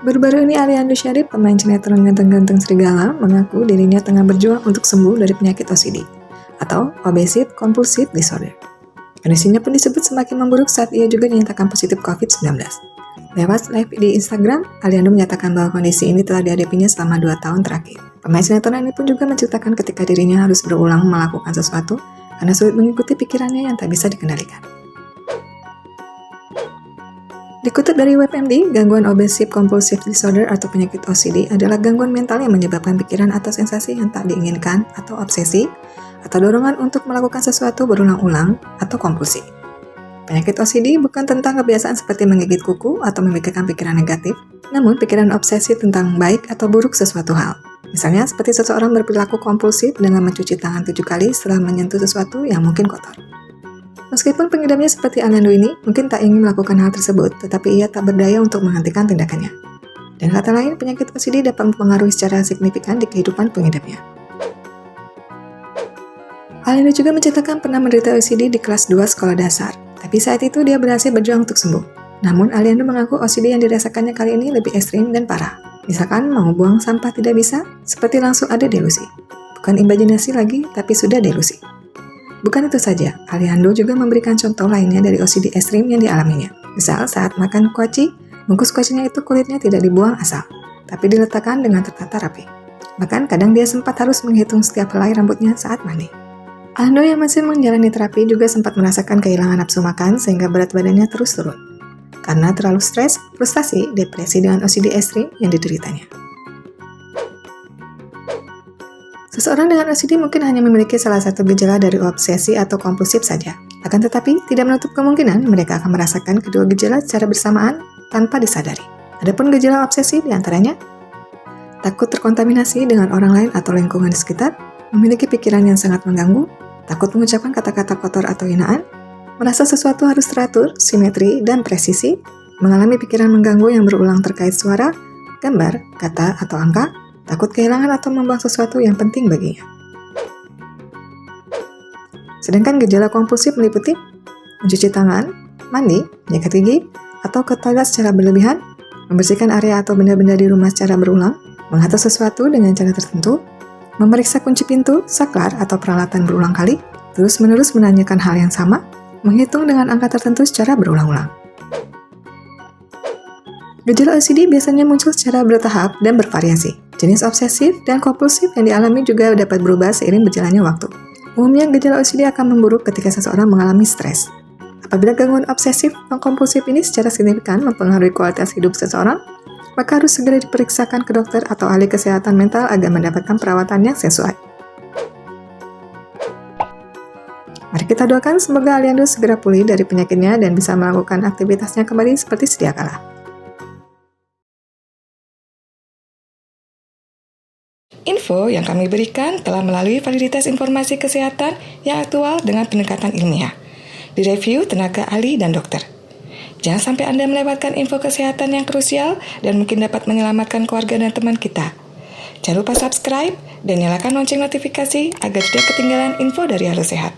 Baru-baru ini Aliando Syarif, pemain sinetron ganteng-ganteng serigala, mengaku dirinya tengah berjuang untuk sembuh dari penyakit OCD atau Obsessive Compulsive Disorder. Kondisinya pun disebut semakin memburuk saat ia juga dinyatakan positif COVID-19. Lewat live di Instagram, Aliando menyatakan bahwa kondisi ini telah dihadapinya selama 2 tahun terakhir. Pemain sinetron ini pun juga menceritakan ketika dirinya harus berulang melakukan sesuatu karena sulit mengikuti pikirannya yang tak bisa dikendalikan. Dikutip dari WebMD, gangguan Obsessive Compulsive Disorder atau penyakit OCD adalah gangguan mental yang menyebabkan pikiran atau sensasi yang tak diinginkan atau obsesi, atau dorongan untuk melakukan sesuatu berulang-ulang atau kompulsi. Penyakit OCD bukan tentang kebiasaan seperti menggigit kuku atau memikirkan pikiran negatif, namun pikiran obsesi tentang baik atau buruk sesuatu hal. Misalnya seperti seseorang berperilaku kompulsif dengan mencuci tangan 7 kali setelah menyentuh sesuatu yang mungkin kotor. Meskipun pengidapnya seperti Aliando ini mungkin tak ingin melakukan hal tersebut, tetapi ia tak berdaya untuk menghentikan tindakannya. Dan kata lain, penyakit OCD dapat mempengaruhi secara signifikan di kehidupan pengidapnya. Aliando juga menceritakan pernah menderita OCD di kelas 2 sekolah dasar, tapi saat itu dia berhasil berjuang untuk sembuh. Namun, Aliando mengaku OCD yang dirasakannya kali ini lebih ekstrim dan parah. Misalkan mau buang sampah tidak bisa, seperti langsung ada delusi. Bukan imajinasi lagi, tapi sudah delusi. Bukan itu saja, Aliando juga memberikan contoh lainnya dari OCD ekstrim yang dialaminya. Misal saat makan kuaci, bungkus kuacinya itu kulitnya tidak dibuang asal, tapi diletakkan dengan tertata rapi. Bahkan kadang dia sempat harus menghitung setiap helai rambutnya saat mandi. Aliando yang masih menjalani terapi juga sempat merasakan kehilangan nafsu makan sehingga berat badannya terus turun. Karena terlalu stres, frustasi, depresi dengan OCD ekstrim yang dideritanya. Seseorang dengan OCD mungkin hanya memiliki salah satu gejala dari obsesi atau kompulsif saja. Akan tetapi, tidak menutup kemungkinan mereka akan merasakan kedua gejala secara bersamaan tanpa disadari. Adapun gejala obsesi diantaranya, takut terkontaminasi dengan orang lain atau lingkungan di sekitar, memiliki pikiran yang sangat mengganggu, takut mengucapkan kata-kata kotor atau hinaan, merasa sesuatu harus teratur, simetri, dan presisi, mengalami pikiran mengganggu yang berulang terkait suara, gambar, kata, atau angka, takut kehilangan atau membuang sesuatu yang penting baginya. Sedangkan gejala kompulsif meliputi mencuci tangan, mandi, menyikat gigi, atau ke toilet secara berlebihan, membersihkan area atau benda-benda di rumah secara berulang, mengatur sesuatu dengan cara tertentu, memeriksa kunci pintu, saklar, atau peralatan berulang kali, terus-menerus menanyakan hal yang sama, menghitung dengan angka tertentu secara berulang-ulang. Gejala OCD biasanya muncul secara bertahap dan bervariasi. Jenis obsesif dan kompulsif yang dialami juga dapat berubah seiring berjalannya waktu. Umumnya, gejala OCD akan memburuk ketika seseorang mengalami stres. Apabila gangguan obsesif dan kompulsif ini secara signifikan mempengaruhi kualitas hidup seseorang, maka harus segera diperiksakan ke dokter atau ahli kesehatan mental agar mendapatkan perawatan yang sesuai. Mari kita doakan semoga Aliando segera pulih dari penyakitnya dan bisa melakukan aktivitasnya kembali seperti sedia kala. Info yang kami berikan telah melalui validitas informasi kesehatan yang aktual dengan pendekatan ilmiah, direview tenaga ahli dan dokter. Jangan sampai Anda melewatkan info kesehatan yang krusial dan mungkin dapat menyelamatkan keluarga dan teman kita. Jangan lupa subscribe dan nyalakan lonceng notifikasi agar tidak ketinggalan info dari Halo Sehat.